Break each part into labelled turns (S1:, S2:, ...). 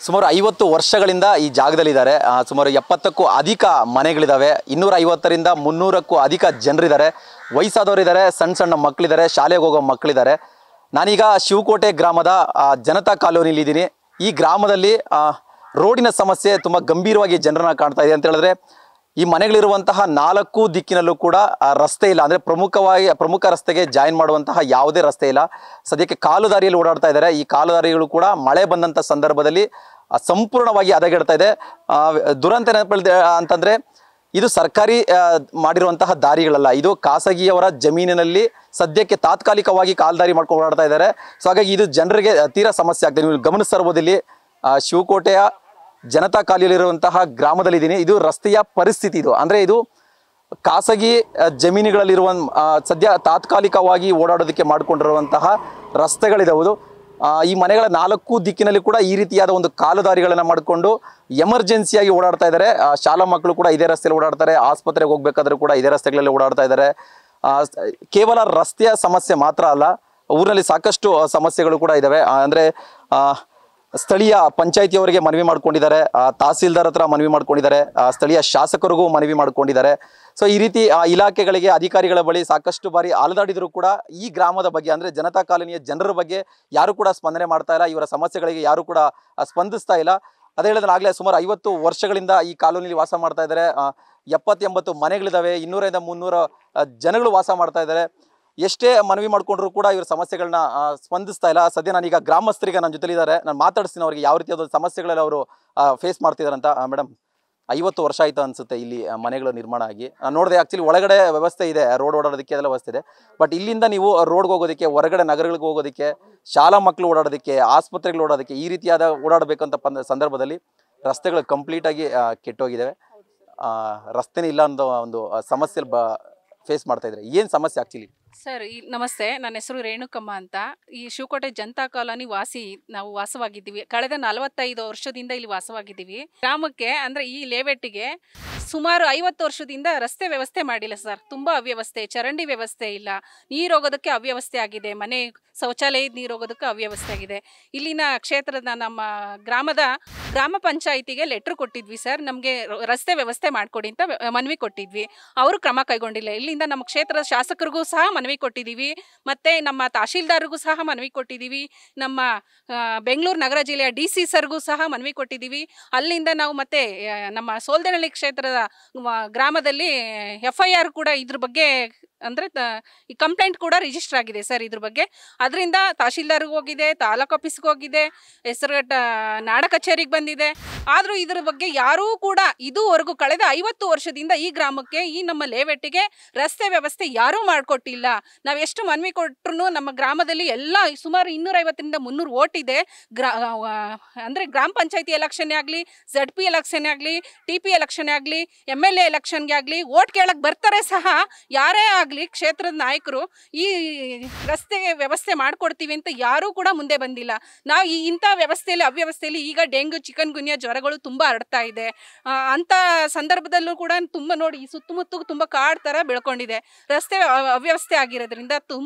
S1: ಸುಮಾರು 50 ವರ್ಷಗಳಿಂದ ಈ ಜಾಗದಲ್ಲಿದ್ದಾರೆ. ಸುಮಾರು 70ಕ್ಕೂ ಅಧಿಕ ಮನೆಗಳಿದ್ದಾವೆ. 250ರಿಂದ 300ಕ್ಕೂ ಅಧಿಕ ಜನರಿದ್ದಾರೆ. ವಯಸ್ಸಾದವರಿದ್ದಾರೆ, ಸಣ್ಣ ಸಣ್ಣ ಮಕ್ಕಳಿದ್ದಾರೆ, ಶಾಲೆಗೆ ಹೋಗೋ ಮಕ್ಕಳಿದ್ದಾರೆ. ನಾನೀಗ ಶಿವಕೋಟೆ ಗ್ರಾಮದ ಜನತಾ ಕಾಲೋನಿಯಲ್ಲಿ ಇದ್ದೀನಿ. ಈ ಗ್ರಾಮದಲ್ಲಿ ರೋಡಿನ ಸಮಸ್ಯೆ ತುಂಬ ಗಂಭೀರವಾಗಿ ಜನರನ್ನ ಕಾಣ್ತಾ ಇದೆ ಅಂತ ಹೇಳಿದ್ರೆ, ಈ ಮನೆಗಳಿರುವಂತಹ 4 ದಿಕ್ಕಿನಲ್ಲೂ ಕೂಡ ರಸ್ತೆ ಇಲ್ಲ. ಅಂದರೆ ಪ್ರಮುಖ ರಸ್ತೆಗೆ ಜಾಯಿನ್ ಮಾಡುವಂತಹ ಯಾವುದೇ ರಸ್ತೆ ಇಲ್ಲ. ಸದ್ಯಕ್ಕೆ ಕಾಲುದಾರಿಯಲ್ಲಿ ಓಡಾಡ್ತಾ ಇದ್ದಾರೆ. ಈ ಕಾಲುದಾರಿಗಳು ಕೂಡ ಮಳೆ ಬಂದಂಥ ಸಂದರ್ಭದಲ್ಲಿ ಸಂಪೂರ್ಣವಾಗಿ ಹದಗೆಡ್ತಾ ಇದೆ. ದುರಂತ ಅಂತಂದರೆ ಇದು ಸರ್ಕಾರಿ ಮಾಡಿರುವಂತಹ ದಾರಿಗಳಲ್ಲ, ಇದು ಖಾಸಗಿಯವರ ಜಮೀನಿನಲ್ಲಿ ಸದ್ಯಕ್ಕೆ ತಾತ್ಕಾಲಿಕವಾಗಿ ಕಾಲ್ದಾರಿ ಮಾಡ್ಕೊಂಡು ಓಡಾಡ್ತಾ ಇದ್ದಾರೆ. ಸೊ ಹಾಗಾಗಿ ಇದು ಜನರಿಗೆ ತೀರಾ ಸಮಸ್ಯೆ ಆಗ್ತದೆ. ನೀವು ಗಮನಿಸ್ತಾ ಇರ್ಬೋದು, ಇಲ್ಲಿ ಶಿವಕೋಟೆಯ ಜನತಾ ಕಾಲೋನಿಯಲ್ಲಿರುವಂತಹ ಗ್ರಾಮದಲ್ಲಿದ್ದೀನಿ. ಇದು ರಸ್ತೆಯ ಪರಿಸ್ಥಿತಿ. ಇದು ಅಂದರೆ ಇದು ಖಾಸಗಿ ಜಮೀನುಗಳಲ್ಲಿರುವ ಸದ್ಯ ತಾತ್ಕಾಲಿಕವಾಗಿ ಓಡಾಡೋದಕ್ಕೆ ಮಾಡಿಕೊಂಡಿರುವಂತಹ ರಸ್ತೆಗಳಿದಾವುದು. ಈ ಮನೆಗಳ 4 ದಿಕ್ಕಿನಲ್ಲಿ ಕೂಡ ಈ ರೀತಿಯಾದ ಒಂದು ಕಾಲುದಾರಿಗಳನ್ನು ಮಾಡಿಕೊಂಡು ಎಮರ್ಜೆನ್ಸಿಯಾಗಿ ಓಡಾಡ್ತಾ ಇದ್ದಾರೆ. ಶಾಲಾ ಮಕ್ಕಳು ಕೂಡ ಇದೇ ರಸ್ತೆಯಲ್ಲಿ ಓಡಾಡ್ತಾರೆ. ಆಸ್ಪತ್ರೆಗೆ ಹೋಗ್ಬೇಕಾದ್ರೂ ಕೂಡ ಇದೇ ರಸ್ತೆಗಳಲ್ಲಿ ಓಡಾಡ್ತಾ ಇದ್ದಾರೆ. ಕೇವಲ ರಸ್ತೆಯ ಸಮಸ್ಯೆ ಮಾತ್ರ ಅಲ್ಲ, ಊರಿನಲ್ಲಿ ಸಾಕಷ್ಟು ಸಮಸ್ಯೆಗಳು ಕೂಡ ಇದ್ದಾವೆ. ಅಂದರೆ ಸ್ಥಳೀಯ ಪಂಚಾಯಿತಿಯವರಿಗೆ ಮನವಿ ಮಾಡ್ಕೊಂಡಿದ್ದಾರೆ, ತಹಸೀಲ್ದಾರ್ ಹತ್ರ ಮನವಿ ಮಾಡ್ಕೊಂಡಿದ್ದಾರೆ, ಸ್ಥಳೀಯ ಶಾಸಕರಿಗೂ ಮನವಿ ಮಾಡ್ಕೊಂಡಿದ್ದಾರೆ. ಸೊ ಈ ರೀತಿ ಇಲಾಖೆಗಳಿಗೆ, ಅಧಿಕಾರಿಗಳ ಬಳಿ ಸಾಕಷ್ಟು ಬಾರಿ ಅಲೆದಾಡಿದ್ರು ಕೂಡ ಈ ಗ್ರಾಮದ ಬಗ್ಗೆ, ಅಂದರೆ ಜನತಾ ಕಾಲೋನಿಯ ಜನರ ಬಗ್ಗೆ ಯಾರು ಕೂಡ ಸ್ಪಂದನೆ ಮಾಡ್ತಾ ಇಲ್ಲ. ಇವರ ಸಮಸ್ಯೆಗಳಿಗೆ ಯಾರು ಕೂಡ ಸ್ಪಂದಿಸ್ತಾ ಇಲ್ಲ. ಅದೇ ಹೇಳಿದ್ರೆ ಸುಮಾರು 50 ವರ್ಷಗಳಿಂದ ಈ ಕಾಲೋನಿಯಲ್ಲಿ ವಾಸ ಮಾಡ್ತಾ ಇದ್ದಾರೆ. 70-80 ಮನೆಗಳಿದ್ದಾವೆ. 200ರಿಂದ 300 ಜನಗಳು ವಾಸ ಮಾಡ್ತಾ ಇದ್ದಾರೆ. ಎಷ್ಟೇ ಮನವಿ ಮಾಡ್ಕೊಂಡ್ರು ಕೂಡ ಇವ್ರ ಸಮಸ್ಯೆಗಳನ್ನ ಸ್ಪಂದಿಸ್ತಾ ಇಲ್ಲ. ಸದ್ಯ ನಾನೀಗ ಗ್ರಾಮಸ್ಥರಿಗೆ ನನ್ನ ಜೊತೆಲಿದ್ದಾರೆ, ನಾನು ಮಾತಾಡಿಸ್ತೀನಿ ಅವ್ರಿಗೆ ಯಾವ ರೀತಿಯಾದ ಸಮಸ್ಯೆಗಳೆಲ್ಲ ಅವರು ಫೇಸ್ ಮಾಡ್ತಿದಾರಂತ. ಮೇಡಮ್, 50 ವರ್ಷ ಆಯ್ತು ಅನ್ಸುತ್ತೆ ಇಲ್ಲಿ ಮನೆಗಳು ನಿರ್ಮಾಣ ಆಗಿ. ನೋಡಿದೆ, ಆ್ಯಕ್ಚುಲಿ ಒಳಗಡೆ ವ್ಯವಸ್ಥೆ ಇದೆ, ರೋಡ್ ಓಡಾಡೋದಕ್ಕೆ ಅದೆಲ್ಲ ವ್ಯವಸ್ಥೆ ಇದೆ. ಬಟ್ ಇಲ್ಲಿಂದ ನೀವು ರೋಡ್ಗೆ ಹೋಗೋದಕ್ಕೆ, ಹೊರಗಡೆ ನಗರಗಳಿಗೆ ಹೋಗೋದಕ್ಕೆ, ಶಾಲಾ ಮಕ್ಕಳು ಓಡಾಡೋದಕ್ಕೆ, ಆಸ್ಪತ್ರೆಗಳು ಓಡೋದಕ್ಕೆ, ಈ ರೀತಿಯಾದ ಓಡಾಡಬೇಕಂತ ಸಂದರ್ಭದಲ್ಲಿ ರಸ್ತೆಗಳು ಕಂಪ್ಲೀಟಾಗಿ ಕೆಟ್ಟೋಗಿದ್ದಾವೆ. ರಸ್ತೆನೇ ಇಲ್ಲ ಅನ್ನೋ ಒಂದು ಸಮಸ್ಯೆ ಫೇಸ್ ಮಾಡ್ತಾ ಇದ್ದಾರೆ. ಏನು ಸಮಸ್ಯೆ ಆ್ಯಕ್ಚುಲಿ?
S2: ಸರ್, ನಮಸ್ತೆ. ನನ್ನ ಹೆಸರು ರೇಣುಕಮ್ಮ ಅಂತ. ಈ ಶಿವಕೋಟೆ ಜನತಾ ಕಾಲೋನಿ ನಾವು ವಾಸವಾಗಿದ್ದೀವಿ. ಕಳೆದ 45 ವರ್ಷದಿಂದ ಇಲ್ಲಿ ವಾಸವಾಗಿದ್ದೀವಿ. ಗ್ರಾಮಕ್ಕೆ ಅಂದರೆ ಈ ಲೇಔಟ್ಗೆ ಸುಮಾರು 50 ವರ್ಷದಿಂದ ರಸ್ತೆ ವ್ಯವಸ್ಥೆ ಮಾಡಿಲ್ಲ ಸರ್. ತುಂಬ ಅವ್ಯವಸ್ಥೆ, ಚರಂಡಿ ವ್ಯವಸ್ಥೆ ಇಲ್ಲ, ನೀರು ಹೋಗೋದಕ್ಕೆ ಅವ್ಯವಸ್ಥೆ ಆಗಿದೆ, ಮನೆ ಶೌಚಾಲಯದ ನೀರು ಹೋಗೋದಕ್ಕೆ ಅವ್ಯವಸ್ಥೆ ಆಗಿದೆ. ಇಲ್ಲಿನ ಕ್ಷೇತ್ರದ ನಮ್ಮ ಗ್ರಾಮ ಪಂಚಾಯಿತಿಗೆ ಲೆಟ್ರ್ ಕೊಟ್ಟಿದ್ವಿ ಸರ್, ನಮಗೆ ರಸ್ತೆ ವ್ಯವಸ್ಥೆ ಮಾಡಿಕೊಡಿ ಅಂತ ಮನವಿ ಕೊಟ್ಟಿದ್ವಿ. ಅವರು ಕ್ರಮ ಕೈಗೊಂಡಿಲ್ಲ. ಇಲ್ಲಿಂದ ನಮ್ಮ ಕ್ಷೇತ್ರದ ಶಾಸಕರಿಗೂ ಸಹ ಮನವಿ ಕೊಟ್ಟಿದ್ದೀವಿ, ಮತ್ತು ನಮ್ಮ ತಹಶೀಲ್ದಾರ್ಗೂ ಸಹ ಮನವಿ ಕೊಟ್ಟಿದ್ದೀವಿ, ನಮ್ಮ ಬೆಂಗಳೂರು ನಗರ ಜಿಲ್ಲೆಯ DC ಸರ್ಗೂ ಸಹ ಮನವಿ ಕೊಟ್ಟಿದ್ದೀವಿ. ಅಲ್ಲಿಂದ ನಾವು ಮತ್ತೆ ನಮ್ಮ ಸೋಲ್ದನಹಳ್ಳಿ ಕ್ಷೇತ್ರದ ಗ್ರಾಮದಲ್ಲಿ FIR ಕೂಡ ಇದ್ರ ಬಗ್ಗೆ ಅಂದರೆ ಈ ಕಂಪ್ಲೇಂಟ್ ಕೂಡ ರಿಜಿಸ್ಟರ್ ಆಗಿದೆ ಸರ್ ಇದ್ರ ಬಗ್ಗೆ. ಅದರಿಂದ ತಹಶೀಲ್ದಾರ್ಗೆ ಹೋಗಿದೆ, ತಾಲೂಕು ಆಫೀಸ್ಗೆ ಹೋಗಿದೆ, ಹೆಸರುಘಟ್ಟ ನಾಡ ಕಚೇರಿಗೆ ಬಂದಿದೆ. ಆದರೂ ಇದ್ರ ಬಗ್ಗೆ ಯಾರೂ ಕೂಡ ಇದುವರೆಗೂ ಕಳೆದ 50 ವರ್ಷದಿಂದ ಈ ಗ್ರಾಮಕ್ಕೆ, ಈ ನಮ್ಮ ಲೇಔಟ್ಗೆ ರಸ್ತೆ ವ್ಯವಸ್ಥೆ ಯಾರೂ ಮಾಡಿಕೊಟ್ಟಿಲ್ಲ. ನಾವು ಎಷ್ಟು ಮನವಿ ಕೊಟ್ಟರು ನಮ್ಮ ಗ್ರಾಮದಲ್ಲಿ ಎಲ್ಲ ಸುಮಾರು 250ರಿಂದ 300 ಓಟ್ ಇದೆ. ಅಂದರೆ ಗ್ರಾಮ ಪಂಚಾಯತಿ ಎಲೆಕ್ಷನ್ನೇ ಆಗಲಿ, ZP ಎಲೆಕ್ಷನ್ನೇ ಆಗಲಿ, TP ಎಲೆಕ್ಷನ್ನೇ ಆಗಲಿ, MLA ಎಲೆಕ್ಷನ್ಗೆ ಆಗಲಿ ಓಟ್ ಕೇಳಕ್ಕೆ ಬರ್ತಾರೆ ಸಹ. ಯಾರೇ ಆಗಲಿ ಕ್ಷೇತ್ರದ ನಾಯಕರು ಈ ರಸ್ತೆಗೆ ವ್ಯವಸ್ಥೆ ಮಾಡಿಕೊಡ್ತೀವಿ ಅಂತ ಯಾರೂ ಕೂಡ ಮುಂದೆ ಬಂದಿಲ್ಲ. ನಾವು ಇಂಥ ವ್ಯವಸ್ಥೆಯಲ್ಲಿ, ಅವ್ಯವಸ್ಥೆಯಲ್ಲಿ ಈಗ ಡೆಂಗ್ಯೂ, ಚಿಕನ್ ಗುನ್ಯಾ ಜ್ವರಗಳು ತುಂಬ ಹರಡ್ತಾ ಇದೆ. ಅಂಥ ಸಂದರ್ಭದಲ್ಲೂ ಕೂಡ ತುಂಬ ನೋಡಿ, ಈ ಸುತ್ತಮುತ್ತ ತುಂಬ ಕಾಡು ಥರ ಬೆಳ್ಕೊಂಡಿದೆ. ರಸ್ತೆ ಅವ್ಯವಸ್ಥೆ ಆಗಿರೋದ್ರಿಂದ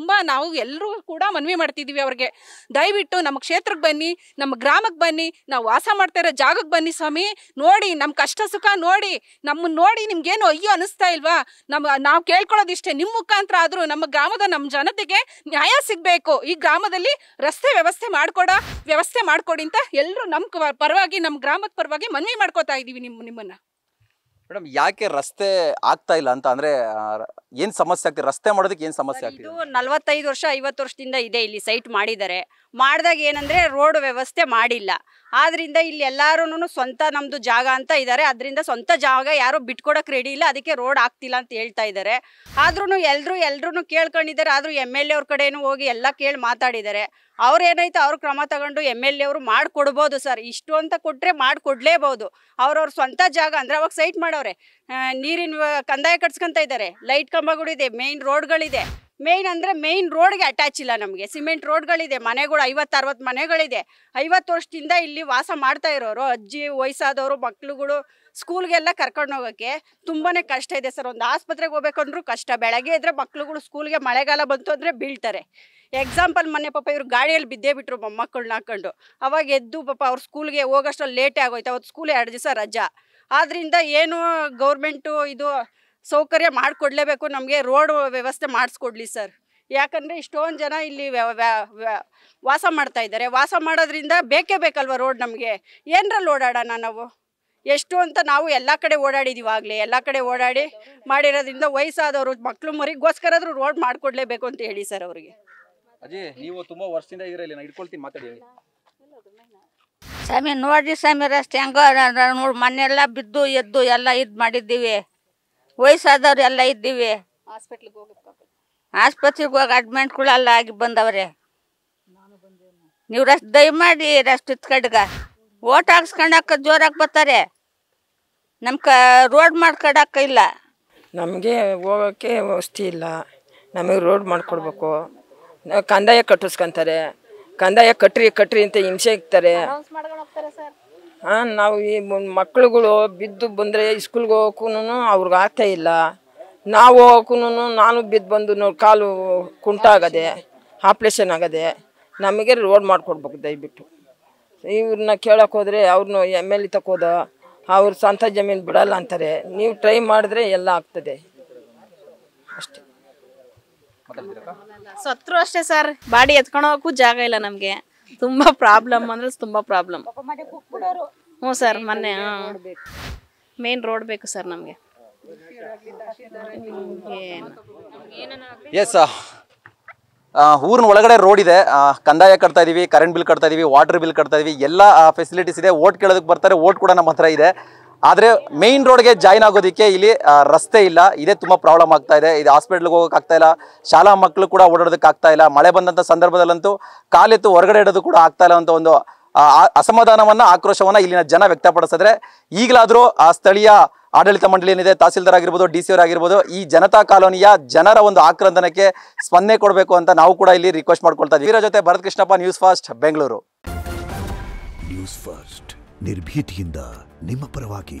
S2: ನಾವು ಎಲ್ಲರೂ ಕೂಡ ಮನವಿ ಮಾಡ್ತಿದ್ದೀವಿ ಅವ್ರಿಗೆ, ದಯವಿಟ್ಟು ನಮ್ಮ ಕ್ಷೇತ್ರಕ್ಕೆ ಬನ್ನಿ, ನಮ್ಮ ಗ್ರಾಮಕ್ಕೆ ಬನ್ನಿ, ನಾವು ವಾಸ ಮಾಡ್ತಾ ಇರೋ ಜಾಗಕ್ಕೆ ಬನ್ನಿ ಸ್ವಾಮಿ, ನೋಡಿ ನಮ್ಮ ಕಷ್ಟ ಸುಖ ನೋಡಿ, ನಮ್ಮನ್ನು ನೋಡಿ ನಿಮ್ಗೇನು ಅಯ್ಯೋ ಅನ್ನಿಸ್ತಾ ಇಲ್ವಾ? ನಾವು ಕೇಳ್ಕೊಳ್ಳೋದಿಷ್ಟೇ, ನಿಮ್ಮ ಮುಖಾಂತರ ಆದರೂ ನಮ್ಮ ಗ್ರಾಮದ ನಮ್ಮ ಜನತೆಗೆ ನ್ಯಾಯ ಸಿಗಬೇಕು. ಈ ಗ್ರಾಮದಲ್ಲಿ ರಸ್ತೆ ವ್ಯವಸ್ಥೆ ಮಾಡಿಕೊಡಿ ಅಂತ ಎಲ್ಲರೂ ನಮ್ಮ ಪರವಾಗಿ, ನಮ್ಮ ಗ್ರಾಮದ ಪರವಾಗಿ ಮನವಿ ಮಾಡ್ಕೋತಾ ಇದ್ದೀವಿ ನಿಮ್ಮನ್ನ.
S1: ಮೇಡಮ್, ಯಾಕೆ ರಸ್ತೆ ಆಗ್ತಾ ಇಲ್ಲ ಅಂತ? ಅಂದರೆ ಏನು ಸಮಸ್ಯೆ ಆಗ್ತಿದೆ? ರಸ್ತೆ ಮಾಡೋದಕ್ಕೆ ಏನು ಸಮಸ್ಯೆ ಆಗ್ತಿದೆ?
S3: ಇದು 45 ವರ್ಷ 50 ವರ್ಷದಿಂದ ಇದೆ. ಇಲ್ಲಿ ಸೈಟ್ ಮಾಡಿದಾಗ ಏನಂದರೆ ರೋಡ್ ವ್ಯವಸ್ಥೆ ಮಾಡಿಲ್ಲ. ಆದ್ರಿಂದ ಇಲ್ಲಿ ಎಲ್ಲರೂ ಸ್ವಂತ ನಮ್ಮದು ಜಾಗ ಅಂತ ಇದ್ದಾರೆ. ಅದರಿಂದ ಸ್ವಂತ ಜಾಗ ಯಾರೂ ಬಿಟ್ಕೊಡಕ್ಕೆ ರೆಡಿ ಇಲ್ಲ, ಅದಕ್ಕೆ ರೋಡ್ ಆಗ್ತಿಲ್ಲ ಅಂತ ಹೇಳ್ತಾ ಇದ್ದಾರೆ. ಆದ್ರೂ ಎಲ್ಲರೂ ಕೇಳ್ಕೊಂಡಿದ್ದಾರೆ. ಆದರೂ MLA ಅವ್ರ ಕಡೆನೂ ಹೋಗಿ ಎಲ್ಲ ಕೇಳಿ ಮಾತಾಡಿದ್ದಾರೆ. ಅವ್ರು ಏನಾಯ್ತು ಅವ್ರು ಕ್ರಮ ತಗೊಂಡು MLA ಅವರು ಮಾಡಿಕೊಡ್ಬೋದು ಸರ್. ಇಷ್ಟು ಅಂತ ಕೊಟ್ಟರೆ ಮಾಡಿಕೊಡ್ಲೇಬೋದು. ಅವ್ರವ್ರ ಸ್ವಂತ ಜಾಗ ಅಂದರೆ ಅವಾಗ ಸೈಟ್ ಮಾಡವ್ರೆ, ನೀರಿನ ಕಂದಾಯ ಕಟ್ಸ್ಕೊತ ಇದ್ದಾರೆ, ಲೈಟ್ ಕಂಬಗಳಿದೆ, ಮೇಯ್ನ್ ರೋಡ್ಗಳಿದೆ. ಮೇಯ್ನ್ ಅಂದರೆ ಮೇಯ್ನ್ ರೋಡ್ಗೆ ಅಟ್ಯಾಚ್ ಇಲ್ಲ ನಮಗೆ, ಸಿಮೆಂಟ್ ರೋಡ್ಗಳಿದೆ, ಮನೆಗಳು 50-60 ಮನೆಗಳಿದೆ. 50 ವರ್ಷದಿಂದ ಇಲ್ಲಿ ವಾಸ ಮಾಡ್ತಾ ಇರೋರು, ಅಜ್ಜಿ, ವಯಸ್ಸಾದವರು, ಮಕ್ಳುಗಳು ಸ್ಕೂಲ್ಗೆಲ್ಲ ಕರ್ಕೊಂಡು ಹೋಗೋಕ್ಕೆ ತುಂಬಾ ಕಷ್ಟ ಇದೆ ಸರ್. ಒಂದು ಆಸ್ಪತ್ರೆಗೆ ಹೋಗ್ಬೇಕಂದ್ರೂ ಕಷ್ಟ. ಬೆಳಗ್ಗೆ ಇದ್ದರೆ ಮಕ್ಳುಗಳು ಸ್ಕೂಲ್ಗೆ ಮಳೆಗಾಲ ಬಂತು ಅಂದರೆ ಬೀಳ್ತಾರೆ. ಎಕ್ಸಾಂಪಲ್ ಮೊನ್ನೆ ಪಾಪ ಇವ್ರು ಗಾಡಿಯಲ್ಲಿ ಬಿದ್ದೇ ಬಿಟ್ಟರು ಮೊಮ್ಮಕ್ಕಳನ್ನ ಹಾಕೊಂಡು. ಅವಾಗ ಎದ್ದು ಪಾಪ ಅವ್ರ ಸ್ಕೂಲ್ಗೆ ಹೋಗೋಷ್ಟರಲ್ಲಿ ಲೇಟೇ ಆಗೋಯ್ತು. ಅವತ್ತು ಸ್ಕೂಲ್ 2 ದಿವಸ ರಜಾ. ಆದ್ದರಿಂದ ಏನು ಗೌರ್ಮೆಂಟು ಇದು ಸೌಕರ್ಯ ಮಾಡಿಕೊಡ್ಲೇಬೇಕು, ನಮಗೆ ರೋಡ್ ವ್ಯವಸ್ಥೆ ಮಾಡಿಸ್ಕೊಡ್ಲಿ ಸರ್. ಯಾಕಂದರೆ ಇಷ್ಟೊಂದು ಜನ ಇಲ್ಲಿ ವಾಸ ಮಾಡ್ತಾ ಇದ್ದಾರೆ. ವಾಸ ಮಾಡೋದ್ರಿಂದ ಬೇಕೇ ಬೇಕಲ್ವ ರೋಡ್. ನಮಗೆ ಏನರಲ್ಲಿ ಓಡಾಡೋಣ ನಾವು? ಎಷ್ಟು ಅಂತ ನಾವು ಎಲ್ಲ ಕಡೆ ಓಡಾಡಿದ್ದೀವಿ. ಆಗಲೇ ಎಲ್ಲ ಕಡೆ ಓಡಾಡಿ ಮಾಡಿರೋದ್ರಿಂದ ವಯಸ್ಸಾದವರು ಮಕ್ಕಳು ಮರಿಗೋಸ್ಕರಾದ್ರೂ ರೋಡ್ ಮಾಡಿಕೊಡ್ಲೇಬೇಕು ಅಂತ ಹೇಳಿ ಸರ್ ಅವರಿಗೆ.
S1: ಅಜಯ್, ನೀವು ತುಂಬಾ ವರ್ಷದಿಂದ ಇರಲಿ, ನಾನು ಇಟ್ಕೊಳ್ತೀನಿ, ಮಾತಾಡಿ.
S4: ಸ್ವಾಮಿ ನೋಡ್ರಿ ಸ್ವಾಮಿ, ರಸ್ತೆ ಹೆಂಗೋ ನೋಡಿ, ಮನೆಯೆಲ್ಲ ಬಿದ್ದು ಎದ್ದು ಎಲ್ಲ ಇದು ಮಾಡಿದ್ದೀವಿ. ವಯಸ್ಸಾದವ್ರು ಎಲ್ಲ ಇದ್ದೀವಿ. ಆಸ್ಪತ್ರೆಗೆ ಹೋಗಿ ಅಡ್ಮಿಟ್ಗಳೆಲ್ಲ ಆಗಿ ಬಂದವ್ರೆ. ನೀವು ದಯಮಾಡಿ ರಸ್ತೆ ಕಡ್ಗ ಓಟ್ ಹಾಕ್ಸ್ಕೊಂಡಾಕ ಜೋರಾಗಿ ಬರ್ತಾರೆ. ನಮ್ಮ ರೋಡ್ ಮಾಡ್ಕೊಡಕ್ಕ ಇಲ್ಲ.
S5: ನಮಗೆ ಹೋಗೋಕ್ಕೆ ವ್ಯವಸ್ಥೆ ಇಲ್ಲ. ನಮಗೆ ರೋಡ್ ಮಾಡಿಕೊಡ್ಬೇಕು. ಕಂದಾಯ ಕಟ್ಟಿಸ್ಕೊಂತಾರೆ. ಕಂದಾಯ ಕಟ್ರಿ ಅಂತ ಹಿಂಸೆ ಇಕ್ತಾರೆ. ನಾವು ಈ ಮಕ್ಳುಗಳು ಬಿದ್ದು ಬಂದರೆ ಸ್ಕೂಲ್ಗೆ ಹೋಗೋಕ್ಕೂ ಅವ್ರಿಗೆ ಆಗ್ತಾ ಇಲ್ಲ. ನಾವು ಹೋಗೋಕ್ಕೂ ನಾನು ಬಿದ್ದು ಬಂದು ಕಾಲು ಕುಂಟಾಗದೆ, ಆಪ್ರೇಷನ್ ಆಗದೆ. ನಮಗೆ ರೋಡ್ ಮಾಡಿಕೊಡ್ಬೇಕು ದಯವಿಟ್ಟು. ಇವ್ರನ್ನ ಕೇಳೋಕೆ ಹೋದರೆ ಅವ್ರನ್ನ MLA ತಕೋದ, ಅವ್ರ ಸ್ವಂತ ಜಮೀನು ಬಿಡಲ್ಲ ಅಂತಾರೆ. ನೀವು ಟ್ರೈ ಮಾಡಿದ್ರೆ ಎಲ್ಲ ಆಗ್ತದೆ ಅಷ್ಟೇ.
S6: ಸತ್ರು ಅಷ್ಟೇ ಸರ್, ಬಾಡಿ ಎತ್ಕೊಳೋಕ್ಕೂ ಜಾಗ ಇಲ್ಲ ನಮಗೆ. ತುಂಬ ಪ್ರಾಬ್ಲಮ್ ಅಂದರೆ ತುಂಬ ಪ್ರಾಬ್ಲಮ್. ಹ್ಞೂ ಸರ್, ಮೊನ್ನೆ ಮೇನ್ ರೋಡ್ ಬೇಕು ಸರ್ ನಮಗೆ.
S1: ಎಸ್, ಊರಿನ ಒಳಗಡೆ ರೋಡ್ ಇದೆ, ಕಂದಾಯ ಕಟ್ತಾ ಇದೀವಿ, ಕರೆಂಟ್ ಬಿಲ್ ಕಟ್ತಾ ಇದೀವಿ, ವಾಟರ್ ಬಿಲ್ ಕಟ್ತಾ ಇದೀವಿ, ಎಲ್ಲ ಫೆಸಿಲಿಟೀಸ್ ಇದೆ. ಓಟ್ ಕೇಳೋದಕ್ಕೆ ಬರ್ತಾರೆ, ಓಟ್ ಕೂಡ ನಮ್ಮ ಹತ್ರ ಇದೆ. ಆದರೆ ಮೇನ್ ರೋಡ್ಗೆ ಜಾಯ್ನ್ ಆಗೋದಕ್ಕೆ ಇಲ್ಲಿ ರಸ್ತೆ ಇಲ್ಲ. ಇದೇ ತುಂಬ ಪ್ರಾಬ್ಲಮ್ ಆಗ್ತಾ ಇದೆ. ಇದು ಹಾಸ್ಪಿಟ್ಲ್ಗೆ ಹೋಗೋಕೆ ಆಗ್ತಾ ಇಲ್ಲ, ಶಾಲಾ ಮಕ್ಕಳು ಕೂಡ ಓಡಾಡೋದಕ್ಕೆ ಆಗ್ತಾ ಇಲ್ಲ. ಮಳೆ ಬಂದಂಥ ಸಂದರ್ಭದಲ್ಲಂತೂ ಕಾಲೆತ್ತು ಹೊರಗಡೆ ಇಡೋದು ಕೂಡ ಆಗ್ತಾ ಇಲ್ಲ ಅಂತ ಒಂದು ಅಸಮಾಧಾನವನ್ನ, ಆಕ್ರೋಶವನ್ನ ಇಲ್ಲಿನ ಜನ ವ್ಯಕ್ತಪಡಿಸಿದ್ರೆ, ಈಗಲಾದರೂ ಆ ಸ್ಥಳೀಯ ಆಡಳಿತ ಮಂಡಳಿ ಏನಿದೆ, ತಹಸೀಲ್ದಾರ್ ಆಗಿರ್ಬೋದು, DC ಅವರಾಗಿರ್ಬೋದು, ಈ ಜನತಾ ಕಾಲೋನಿಯ ಜನರ ಒಂದು ಆಕ್ರಂದನಕ್ಕೆ ಸ್ಪಂದನೆ ಕೊಡಬೇಕು ಅಂತ ನಾವು ಕೂಡ ಇಲ್ಲಿ ರಿಕ್ವೆಸ್ಟ್ ಮಾಡ್ಕೊಳ್ತಾ ಇದ್ದೀವಿ. ಇದರ ಜೊತೆ Bharath Krishnappa, news first, Bengaluru.
S7: News first, ನಿರ್ಭೀತಿಯಿಂದ ನಿಮ್ಮ ಪರವಾಗಿ.